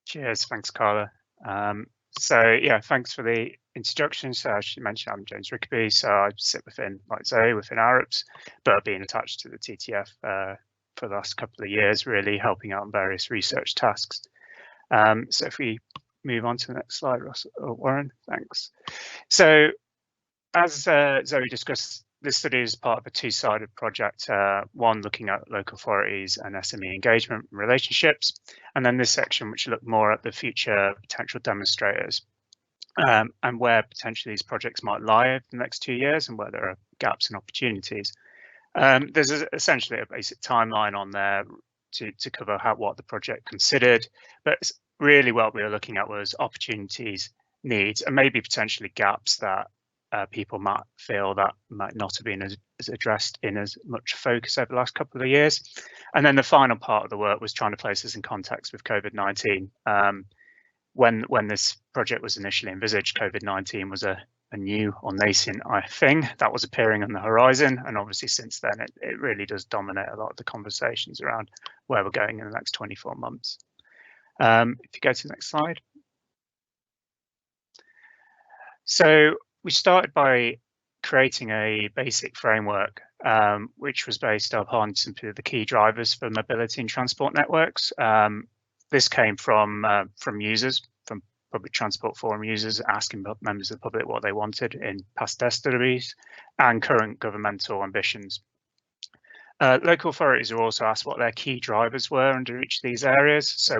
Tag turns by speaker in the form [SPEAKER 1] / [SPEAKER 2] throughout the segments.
[SPEAKER 1] Cheers, thanks, Carla. So yeah, thanks for the introduction. So I should mention I'm James Rickerby, so I sit within, like Zoe, within Arups, but being attached to the TTF for the last couple of years, really helping out on various research tasks. So if we move on to the next slide, Ross or Warren, thanks. So as Zoe discussed, this study is part of a two-sided project, one looking at local authorities and SME engagement relationships, and then this section which looked more at the future potential demonstrators and where potentially these projects might lie over the next 2 years and where there are gaps and opportunities. There's essentially a basic timeline on there to cover what the project considered, but really what we were looking at was opportunities, needs, and maybe potentially gaps that people might feel that might not have been as addressed in as much focus over the last couple of years. And then the final part of the work was trying to place this in context with COVID-19. When this project was initially envisaged, COVID-19 was a new or nascent thing that was appearing on the horizon. And obviously since then, it really does dominate a lot of the conversations around where we're going in the next 24 months. If you go to the next slide. So we started by creating a basic framework, which was based upon simply the key drivers for mobility and transport networks. This came from users, from public transport forum users, asking members of the public what they wanted in past test studies and current governmental ambitions. Local authorities are also asked what their key drivers were under each of these areas. So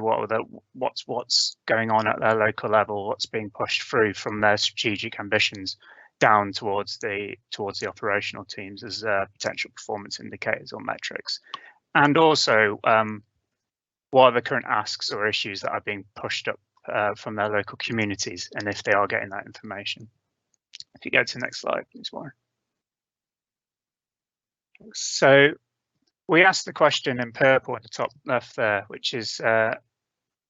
[SPEAKER 1] what's going on at their local level, what's being pushed through from their strategic ambitions down towards the operational teams as potential performance indicators or metrics. And also what are the current asks or issues that are being pushed up from their local communities, and if they are getting that information. If you go to the next slide, please, Warren. So we asked the question in purple at the top left there, which is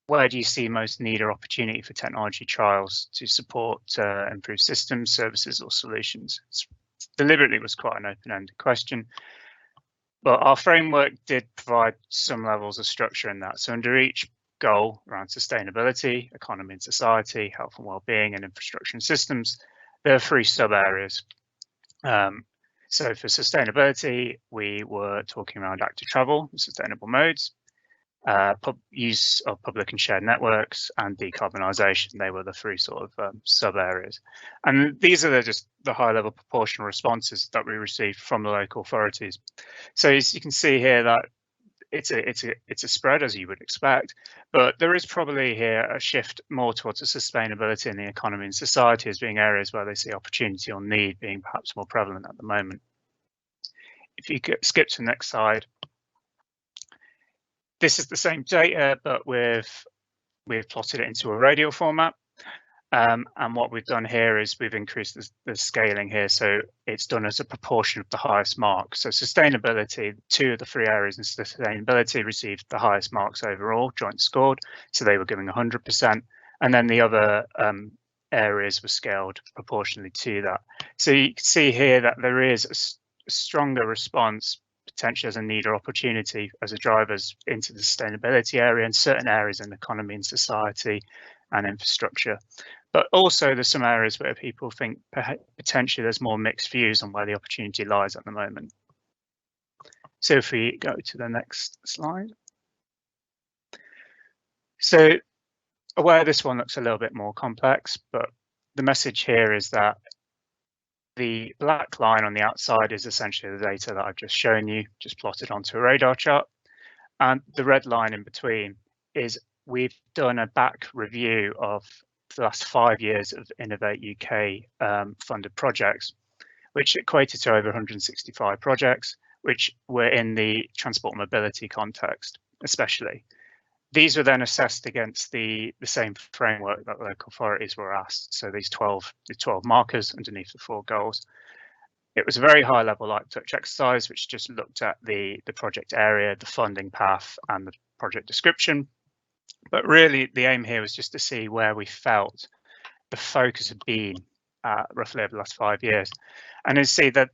[SPEAKER 1] where do you see most need or opportunity for technology trials to support improved systems, services, or solutions? It's deliberately was quite an open-ended question, but our framework did provide some levels of structure in that. So under each goal around sustainability, economy and society, health and well-being, and infrastructure and systems, there are 3 sub-areas. So for sustainability, we were talking around active travel, sustainable modes, use of public and shared networks, and decarbonisation. They were the 3 sort of sub areas. And these are just the high level proportional responses that we received from the local authorities. So as you can see here that it's a spread, as you would expect, but there is probably here a shift more towards the sustainability in the economy and society as being areas where they see opportunity or need being perhaps more prevalent at the moment. If you could skip to the next slide. This is the same data, but we've plotted it into a radial format. And what we've done here is we've increased the scaling here. So it's done as a proportion of the highest mark. So sustainability, 2 of the 3 areas in sustainability received the highest marks overall, joint scored. So they were giving 100%. And then the other areas were scaled proportionally to that. So you can see here that there is a stronger response potentially as a need or opportunity as a drivers into the sustainability area and certain areas in economy and society and infrastructure. But also there's some areas where people think potentially there's more mixed views on where the opportunity lies at the moment. So if we go to the next slide. So aware this one looks a little bit more complex, but the message here is that the black line on the outside is essentially the data that I've just shown you, just plotted onto a radar chart. And the red line in between is we've done a back review of the last 5 years of Innovate UK funded projects, which equated to over 165 projects, which were in the transport mobility context, especially. These were then assessed against the same framework that local authorities were asked. So these 12 markers underneath the 4 goals. It was a very high level light touch exercise, which just looked at the project area, the funding path, and the project description. But really the aim here was just to see where we felt the focus had been roughly over the last 5 years. And you see that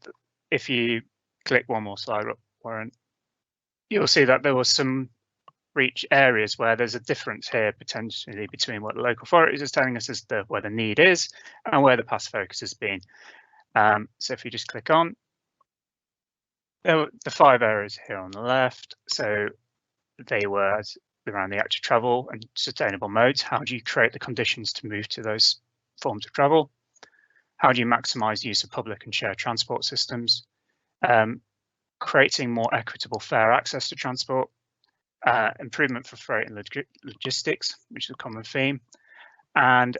[SPEAKER 1] if you click one more slide up, Warren, you'll see that there was some reach areas where there's a difference here potentially between what the local authorities is telling us as where the need is and where the past focus has been. So if you just click on the 5 areas here on the left, so they were around the active travel and sustainable modes. How do you create the conditions to move to those forms of travel? How do you maximize the use of public and shared transport systems? Creating more equitable, fair access to transport, improvement for freight and logistics, which is a common theme, and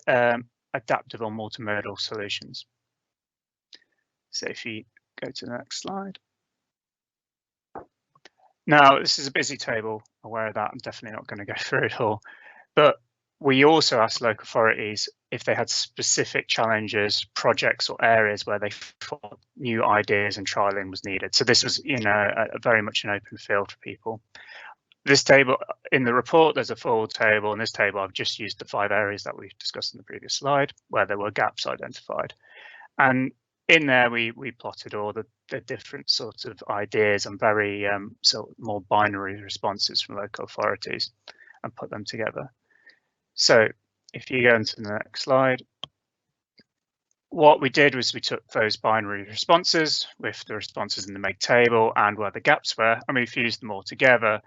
[SPEAKER 1] adaptive or multimodal solutions. So if you go to the next slide. Now, this is a busy table, aware of that. I'm definitely not going to go through it all, but we also asked local authorities if they had specific challenges, projects or areas where they thought new ideas and trialing was needed. So this was, very much an open field for people. This table in the report, there's a full table. In this table, I've just used the 5 areas that we discussed in the previous slide where there were gaps identified. And in there, we plotted all the different sorts of ideas and very more binary responses from local authorities and put them together. So if you go into the next slide, what we did was we took those binary responses with the responses in the make table and where the gaps were, and we fused them all together.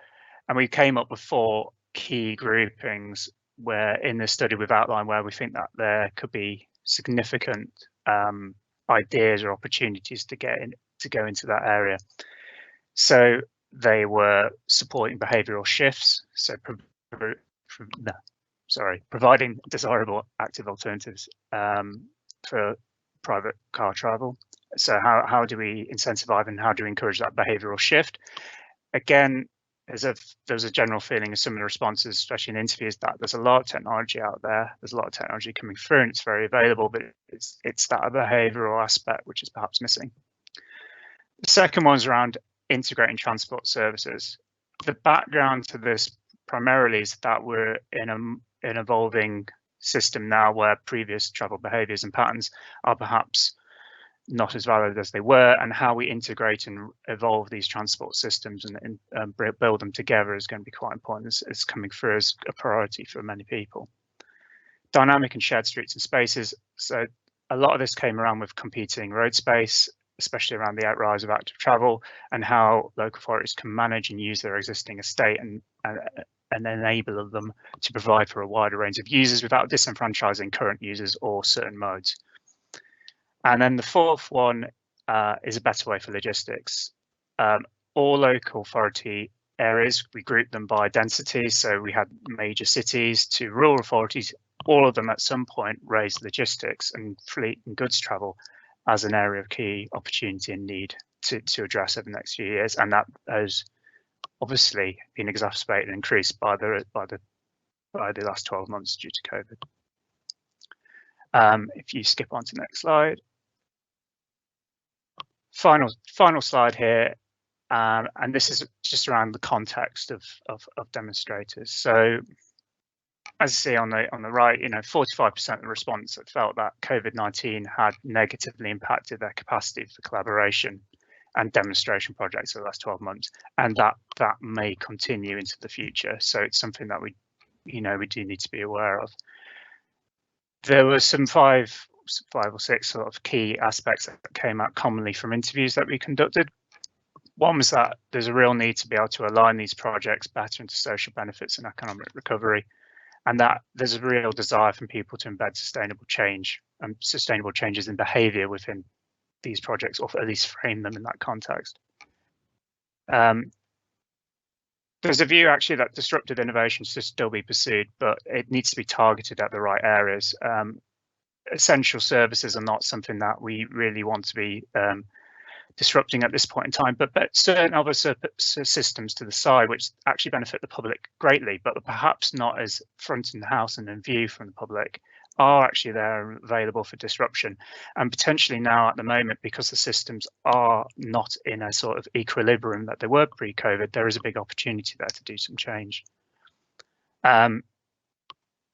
[SPEAKER 1] And we came up with 4 key groupings where in this study we've outlined where we think that there could be significant ideas or opportunities to go into that area. So they were supporting behavioural shifts, so providing desirable active alternatives for private car travel. So how do we incentivize and how do we encourage that behavioural shift? Again, there's a general feeling of some of the responses, especially in interviews, that there's a lot of technology out there. There's a lot of technology coming through and it's very available, but it's that behavioural aspect which is perhaps missing. The second one's around integrating transport services. The background to this primarily is that we're in an evolving system now where previous travel behaviours and patterns are perhaps not as valid as they were, and how we integrate and evolve these transport systems and build them together is going to be quite important. It's coming through as a priority for many people. Dynamic and shared streets and spaces. So a lot of this came around with competing road space, especially around the outrise of active travel and how local authorities can manage and use their existing estate and enable them to provide for a wider range of users without disenfranchising current users or certain modes. And then the 4th one is a better way for logistics. All local authority areas, we grouped them by density. So we had major cities to rural authorities. All of them at some point raised logistics and fleet and goods travel as an area of key opportunity and need to address over the next few years. And that has obviously been exacerbated and increased by the last 12 months due to COVID. If you skip on to the next slide. Final slide here, and this is just around the context of demonstrators. So as you see on the right, 45% of the respondents that felt that COVID-19 had negatively impacted their capacity for collaboration and demonstration projects over the last 12 months, and that may continue into the future. So it's something that we do need to be aware of. There were some five or six sort of key aspects that came out commonly from interviews that we conducted. One was that there's a real need to be able to align these projects better into social benefits and economic recovery, and that there's a real desire from people to embed sustainable change and sustainable changes in behaviour within these projects, or at least frame them in that context. There's a view actually that disruptive innovation should still be pursued, but it needs to be targeted at the right areas. Essential services are not something that we really want to be disrupting at this point in time, but certain other systems to the side which actually benefit the public greatly, but perhaps not as front in the house and in view from the public, are actually there and available for disruption. And potentially now at the moment, because the systems are not in a sort of equilibrium that they were pre-COVID, there is a big opportunity there to do some change.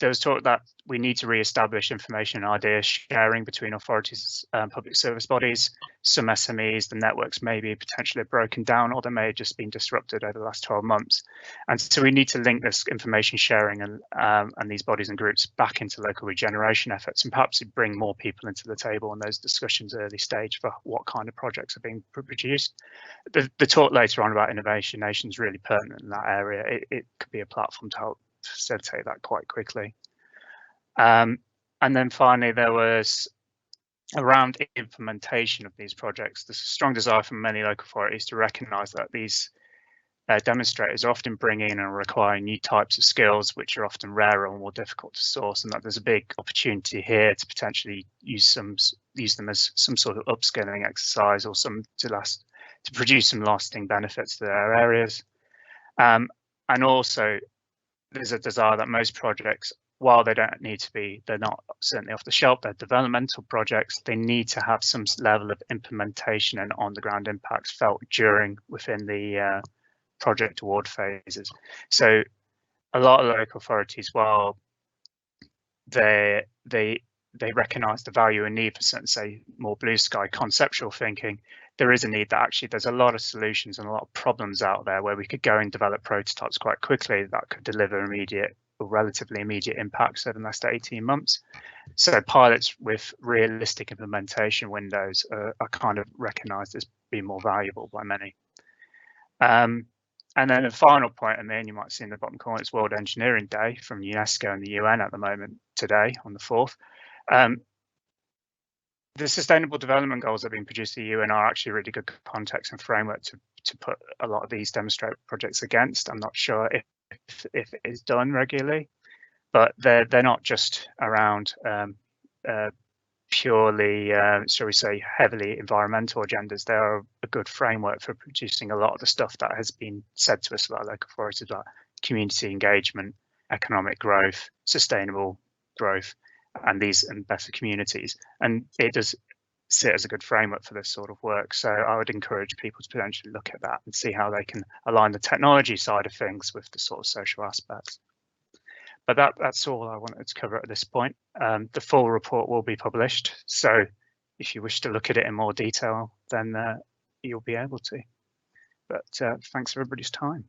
[SPEAKER 1] there was talk that we need to re-establish information and idea sharing between authorities and public service bodies. Some SMEs, the networks may be potentially broken down, or they may have just been disrupted over the last 12 months. And so we need to link this information sharing and these bodies and groups back into local regeneration efforts, and perhaps bring more people into the table in those discussions early stage for what kind of projects are being produced. The talk later on about Innovation Nation is really pertinent in that area. It could be a platform to help facilitate that quite quickly. And then finally, there was around implementation of these projects, there's a strong desire from many local authorities to recognise that these demonstrators often bring in and require new types of skills, which are often rarer and more difficult to source, and that there's a big opportunity here to potentially use them as some sort of upskilling exercise, or to produce some lasting benefits to their areas. And also, there's a desire that most projects, while they don't need to be, they're not certainly off the shelf, they're developmental projects, they need to have some level of implementation and on-the-ground impacts felt within the project award phases. So a lot of local authorities, while they recognise the value and need for certain, say, more blue sky conceptual thinking, there is a need that actually there's a lot of solutions and a lot of problems out there where we could go and develop prototypes quite quickly that could deliver immediate or relatively immediate impacts over the next 18 months. So pilots with realistic implementation windows are kind of recognised as being more valuable by many. And then a final point, and you might see in the bottom corner, it's World Engineering Day from UNESCO and the UN at the moment, today on the 4th. The Sustainable Development Goals that have been produced at the UN are actually a really good context and framework to put a lot of these demonstrator projects against. I'm not sure if it is done regularly, but they're not just around purely, shall we say, heavily environmental agendas. They are a good framework for producing a lot of the stuff that has been said to us about local authorities, about community engagement, economic growth, sustainable growth, and better communities. And it does sit as a good framework for this sort of work. So I would encourage people to potentially look at that and see how they can align the technology side of things with the sort of social aspects. But that's all I wanted to cover at this point. The full report will be published, so if you wish to look at it in more detail, then you'll be able to. But thanks for everybody's time.